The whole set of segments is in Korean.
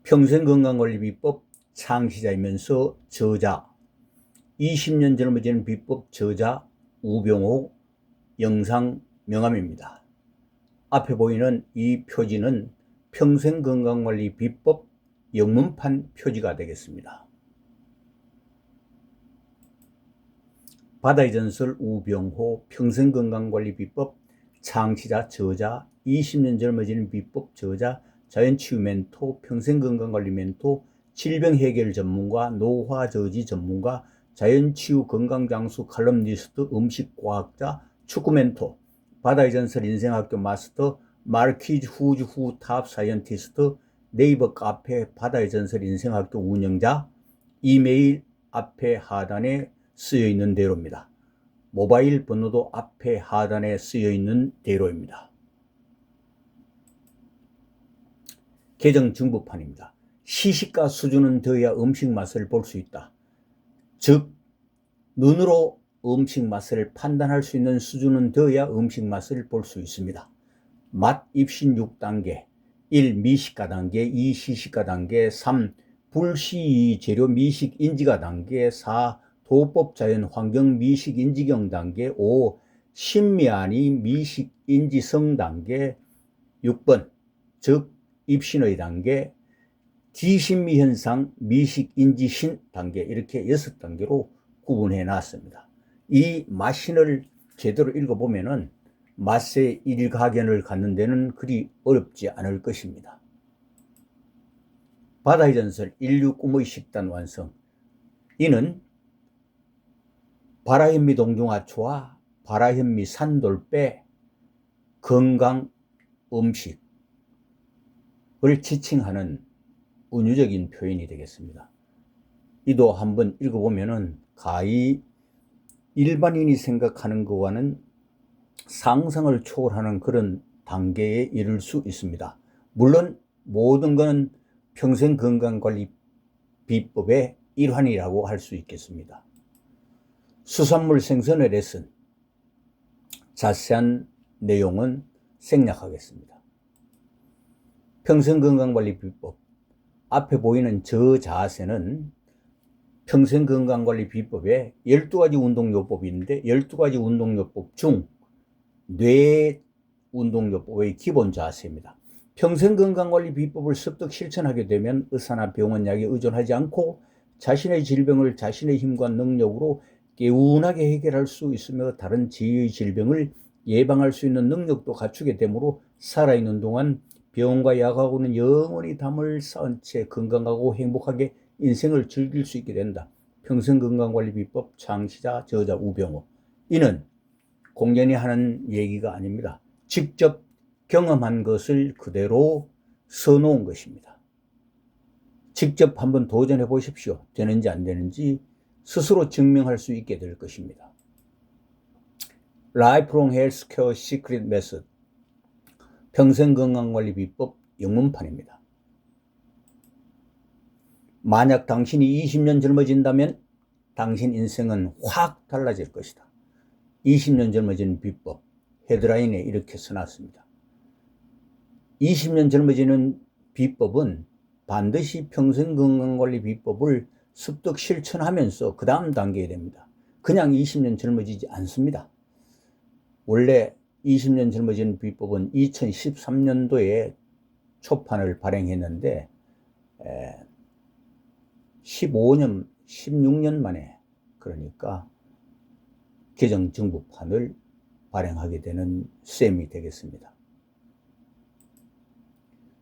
평생건강관리비법 창시자이면서 저자, 20년 젊어지는 비법 저자 우병호 영상 명함입니다. 앞에 보이는 이 표지는 평생건강관리 비법 영문판 표지가 되겠습니다. 바다의 전설 우병호 평생건강관리 비법 창시자 저자, 20년 젊어지는 비법 저자, 자연치유 멘토, 평생건강관리 멘토, 질병해결 전문가, 노화저지 전문가, 자연치유 건강장수 칼럼니스트, 음식과학자, 축구 멘토, 바다의 전설 인생학교 마스터, 마르퀴즈 후즈 후 탑 사이언티스트, 네이버 카페 바다의 전설 인생학교 운영자, 이메일 앞에 하단에 쓰여있는 대로입니다. 모바일 번호도 앞에 하단에 쓰여있는 대로입니다. 계정 정보판입니다. 시식가 수준은 되어야 음식 맛을 볼 수 있다. 즉, 눈으로 음식 맛을 판단할 수 있는 수준은 되어야 음식 맛을 볼 수 있습니다. 맛 입신 6단계, 1. 미식가 단계, 2. 시식가 단계, 3. 불시 재료 미식 인지가 단계, 4. 도법 자연 환경 미식 인지경 단계, 5. 신미안이 미식 인지성 단계, 6번 즉 입신의 단계, 기신미 현상 미식 인지신 단계, 이렇게 6단계로 구분해 놨습니다. 이 맛신을 제대로 읽어보면은 맛의 일가견을 갖는 데는 그리 어렵지 않을 것입니다. 바다의 전설 인류 꿈의 식단 완성. 이는 바라현미 동중하초와 바라현미 산돌배 건강 음식을 지칭하는 은유적인 표현이 되겠습니다. 이도 한번 읽어보면은 가히 일반인이 생각하는 것과는 상상을 초월하는 그런 단계에 이를 수 있습니다. 물론 모든 것은 평생건강관리 비법의 일환이라고 할 수 있겠습니다. 수산물 생선의 레슨, 자세한 내용은 생략하겠습니다. 평생건강관리 비법, 앞에 보이는 저 자세는 평생건강관리 비법에 12가지 운동요법이 있는데 12가지 운동요법 중 뇌 운동요법의 기본 자세입니다. 평생건강관리 비법을 습득 실천하게 되면 의사나 병원 약에 의존하지 않고 자신의 질병을 자신의 힘과 능력으로 개운하게 해결할 수 있으며 다른 지의 질병을 예방할 수 있는 능력도 갖추게 되므로 살아있는 동안 병과 약하고는 영원히 담을 쌓은 채 건강하고 행복하게 인생을 즐길 수 있게 된다. 평생건강관리 비법 창시자 저자 우병호. 이는 공연히 하는 얘기가 아닙니다. 직접 경험한 것을 그대로 써놓은 것입니다. 직접 한번 도전해 보십시오. 되는지 안 되는지 스스로 증명할 수 있게 될 것입니다. 라이프롱 헬스케어 시크릿 메소드 평생건강관리 비법 영문판입니다. 만약 당신이 20년 젊어진다면 당신 인생은 확 달라질 것이다. 20년 젊어지는 비법 헤드라인에 이렇게 써놨습니다. 20년 젊어지는 비법은 반드시 평생건강관리 비법을 습득 실천하면서 그 다음 단계에 됩니다. 그냥 20년 젊어지지 않습니다. 원래 20년 젊어지는 비법은 2013년도에 초판을 발행했는데 15년, 16년 만에, 그러니까 개정 정보판을 발행하게 되는 셈이 되겠습니다.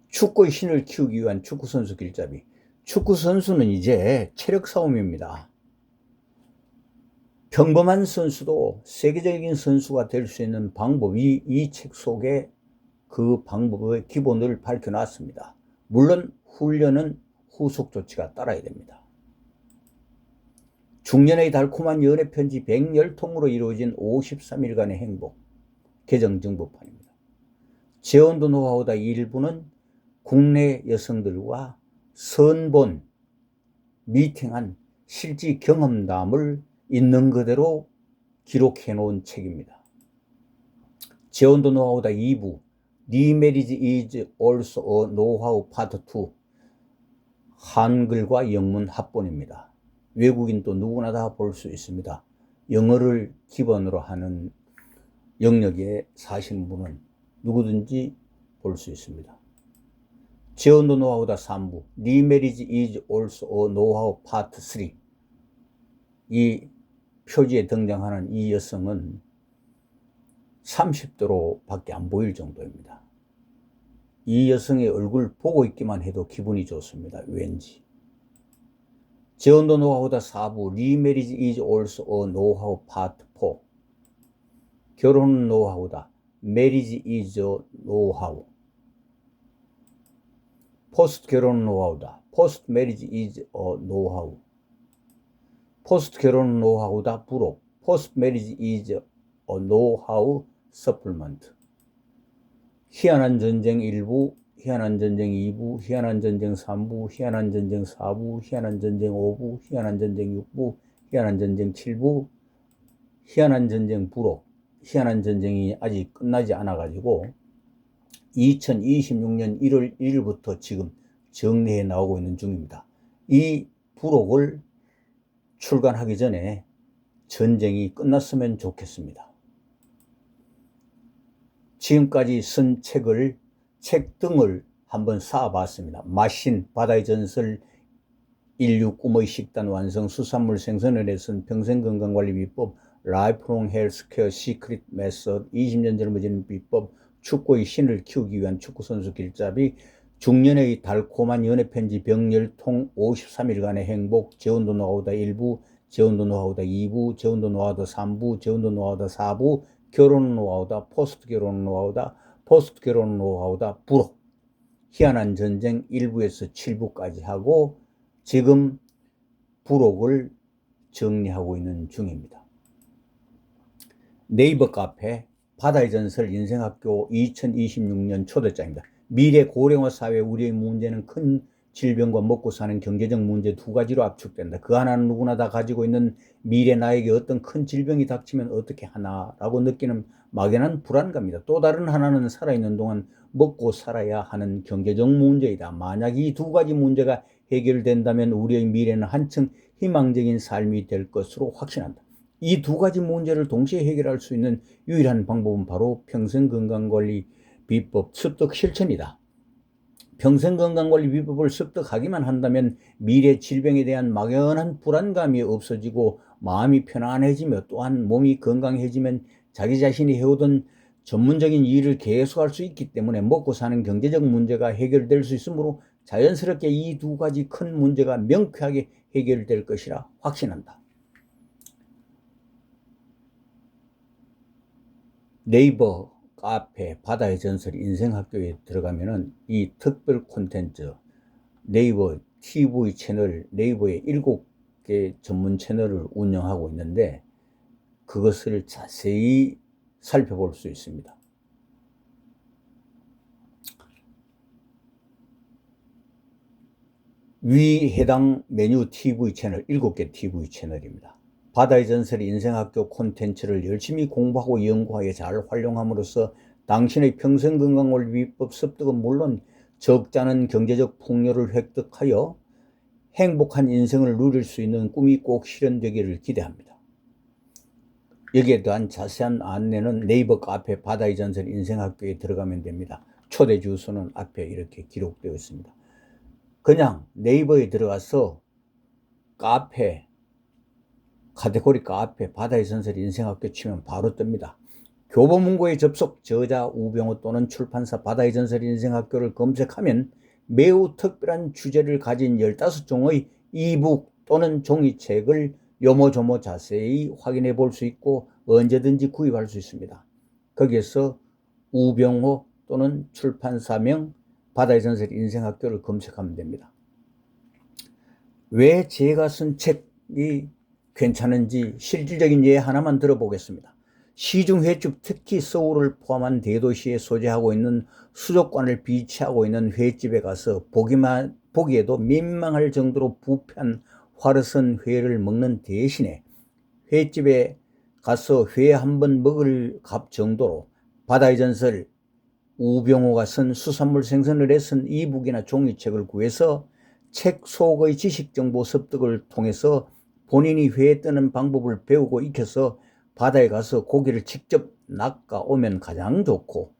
축구의 신을 키우기 위한 축구선수 길잡이. 축구선수는 이제 체력 싸움입니다. 평범한 선수도 세계적인 선수가 될 수 있는 방법이 이 책 속에 그 방법의 기본을 밝혀놨습니다. 물론 훈련은 후속 조치가 따라야 됩니다. 중년의 달콤한 연애편지 110통으로 이루어진 53일간의 행복. 개정 정보판입니다. 재혼도 노하우다 일부는 국내 여성들과 선본, 미팅한 실제 경험담을 있는 그대로 기록해 놓은 책입니다. 재혼도 노하우다 2부, Remarriage is also a know-how part 2. 한글과 영문 합본입니다. 외국인도 누구나 다 볼 수 있습니다. 영어를 기본으로 하는 영역에 사시는 분은 누구든지 볼 수 있습니다. 제언더 노하우다 3부, Remarriage is also a know-how part 3. 이 표지에 등장하는 이 여성은 30도로 밖에 안 보일 정도입니다. 이 여성의 얼굴 보고 있기만 해도 기분이 좋습니다. 왠지. 제언더 노하우다 4부, Remarriage is also a know-how part 4. 결혼은 노하우다. Marriage is a know-how. 포스트 결혼은 노하우다. Post marriage is a know-how. 포스트 결혼은 노하우다. 부록. Post marriage is a know-how supplement. 희한한 전쟁 1부, 희한한 전쟁 2부, 희한한 전쟁 3부, 희한한 전쟁 4부, 희한한 전쟁 5부, 희한한 전쟁 6부, 희한한 전쟁 7부, 희한한 전쟁 부록. 희한한 전쟁이 아직 끝나지 않아가지고 2026년 1월 1일부터 지금 정리해 나오고 있는 중입니다. 이 부록을 출간하기 전에 전쟁이 끝났으면 좋겠습니다. 지금까지 쓴 책 등을 한번 쌓아봤습니다. 마신, 바다의 전설, 인류 꿈의 식단 완성, 수산물 생선을에 쓴 평생건강관리 비법, 라이프롱 헬스케어 시크릿 메서드, 20년 젊어지는 비법, 축구의 신을 키우기 위한 축구선수 길잡이, 중년의 달콤한 연애편지 병열통 53일간의 행복, 제언더 노하우다 1부, 제언더 노하우다 2부, 제언더 노하우다 3부, 제언더 노하우다 4부, 결혼 노하우다, 포스트 결혼 노하우다, 포스트 결혼 노하우다, 부록, 희한한 전쟁 1부에서 7부까지 하고 지금 부록을 정리하고 있는 중입니다. 네이버 카페 바다의 전설 인생학교 2026년 초대장입니다. 미래 고령화 사회 우리의 문제는 큰 질병과 먹고 사는 경제적 문제 두 가지로 압축된다. 그 하나는 누구나 다 가지고 있는 미래 나에게 어떤 큰 질병이 닥치면 어떻게 하나라고 느끼는 막연한 불안감이다. 또 다른 하나는 살아있는 동안 먹고 살아야 하는 경제적 문제이다. 만약 이 두 가지 문제가 해결된다면 우리의 미래는 한층 희망적인 삶이 될 것으로 확신한다. 이 두 가지 문제를 동시에 해결할 수 있는 유일한 방법은 바로 평생건강관리 비법 습득 실천이다. 평생건강관리 비법을 습득하기만 한다면 미래 질병에 대한 막연한 불안감이 없어지고 마음이 편안해지며 또한 몸이 건강해지면 자기 자신이 해오던 전문적인 일을 계속할 수 있기 때문에 먹고 사는 경제적 문제가 해결될 수 있으므로 자연스럽게 이 두 가지 큰 문제가 명쾌하게 해결될 것이라 확신한다. 네이버 카페 바다의 전설 인생학교에 들어가면은 이 특별 콘텐츠 네이버 TV 채널 네이버에 7개 전문 채널을 운영하고 있는데 그것을 자세히 살펴볼 수 있습니다. 위 해당 메뉴 TV 채널 7개 TV 채널입니다. 바다의 전설 인생학교 콘텐츠를 열심히 공부하고 연구하여 잘 활용함으로써 당신의 평생건강관리 비법 습득은 물론 적지 않은 경제적 풍요를 획득하여 행복한 인생을 누릴 수 있는 꿈이 꼭 실현되기를 기대합니다. 여기에 대한 자세한 안내는 네이버 카페 바다의 전설 인생학교에 들어가면 됩니다. 초대 주소는 앞에 이렇게 기록되어 있습니다. 그냥 네이버에 들어가서 카페 카테고리 카페 바다의 전설 인생학교 치면 바로 뜹니다. 교보문고에 접속 저자 우병우 또는 출판사 바다의 전설 인생학교를 검색하면 매우 특별한 주제를 가진 15종의 이북 또는 종이책을 요모조모 자세히 확인해 볼 수 있고 언제든지 구입할 수 있습니다. 거기에서 우병우 또는 출판사명 바다의 전설 인생학교를 검색하면 됩니다. 왜 제가 쓴 책이 괜찮은지 실질적인 예 하나만 들어보겠습니다. 시중 횟집 특히 서울을 포함한 대도시에 소재하고 있는 수족관을 비치하고 있는 횟집에 가서 보기에도 민망할 정도로 부패한 화르선 회를 먹는 대신에 횟집에 가서 회 한 번 먹을 값 정도로 바다의 전설 우병우가 쓴 수산물 생선을에 쓴 이북이나 종이책을 구해서 책 속의 지식정보 습득을 통해서 본인이 회에 뜨는 방법을 배우고 익혀서 바다에 가서 고기를 직접 낚아오면 가장 좋고,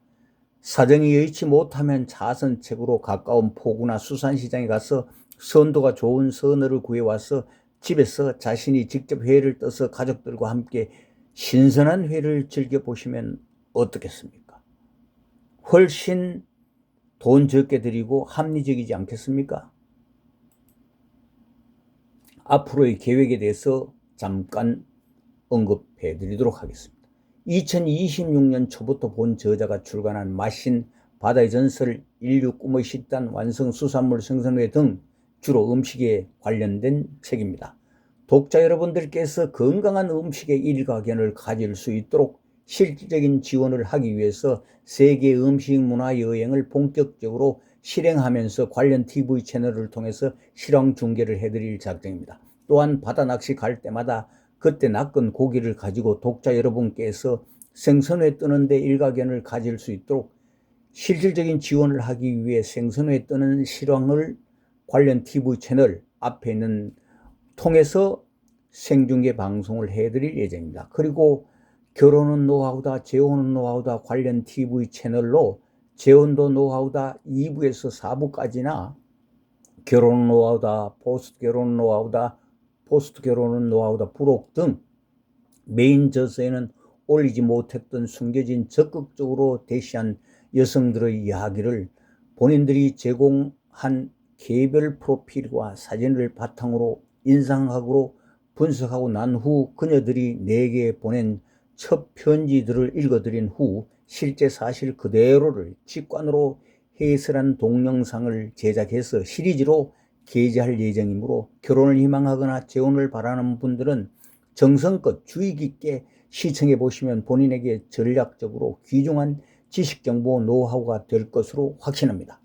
사정이 여의치 못하면 자선책으로 가까운 포구나 수산시장에 가서 선도가 좋은 선어를 구해와서 집에서 자신이 직접 회를 떠서 가족들과 함께 신선한 회를 즐겨보시면 어떻겠습니까? 훨씬 돈 적게 들이고 합리적이지 않겠습니까? 앞으로의 계획에 대해서 잠깐 언급해 드리도록 하겠습니다. 2026년 초부터 본 저자가 출간한 맛신 바다의 전설, 인류 꿈의 식단, 완성 수산물 생선회 등 주로 음식에 관련된 책입니다. 독자 여러분들께서 건강한 음식의 일가견을 가질 수 있도록 실질적인 지원을 하기 위해서 세계 음식 문화 여행을 본격적으로 실행하면서 관련 TV 채널을 통해서 실황 중계를 해드릴 작정입니다. 또한 바다 낚시 갈 때마다 그때 낚은 고기를 가지고 독자 여러분께서 생선회 뜨는데 일가견을 가질 수 있도록 실질적인 지원을 하기 위해 생선회 뜨는 실황을 관련 TV 채널 앞에 있는 통해서 생중계 방송을 해드릴 예정입니다. 그리고 결혼은 노하우다, 재혼은 노하우다 관련 TV 채널로 재혼도 노하우다 2부에서 4부까지나 결혼은 노하우다, 포스트 결혼 노하우다, 포스트 결혼은 노하우다 부록 등 메인 저서에는 올리지 못했던 숨겨진 적극적으로 대시한 여성들의 이야기를 본인들이 제공한 개별 프로필과 사진을 바탕으로 인상학으로 분석하고 난 후 그녀들이 내게 보낸 첫 편지들을 읽어드린 후 실제 사실 그대로를 직관으로 해설한 동영상을 제작해서 시리즈로 게재할 예정이므로 결혼을 희망하거나 재혼을 바라는 분들은 정성껏 주의 깊게 시청해 보시면 본인에게 전략적으로 귀중한 지식정보 노하우가 될 것으로 확신합니다.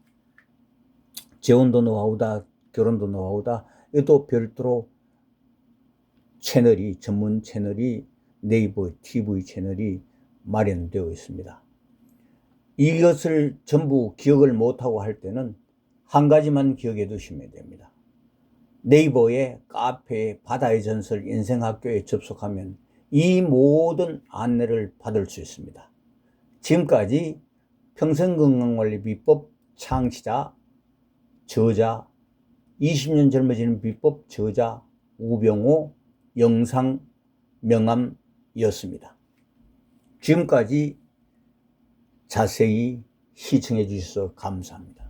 재혼도 노하우다, 결혼도 노하우다, 이것도 별도로 채널이, 전문 채널이 네이버 TV 채널이 마련되어 있습니다. 이것을 전부 기억을 못하고 할 때는 한 가지만 기억해 두시면 됩니다. 네이버의 카페 바다의 전설 인생학교에 접속하면 이 모든 안내를 받을 수 있습니다. 지금까지 평생건강관리비법 창시자, 저자, 20년 젊어지는 비법 저자 우병호 영상 명함이었습니다. 지금까지 자세히 시청해 주셔서 감사합니다.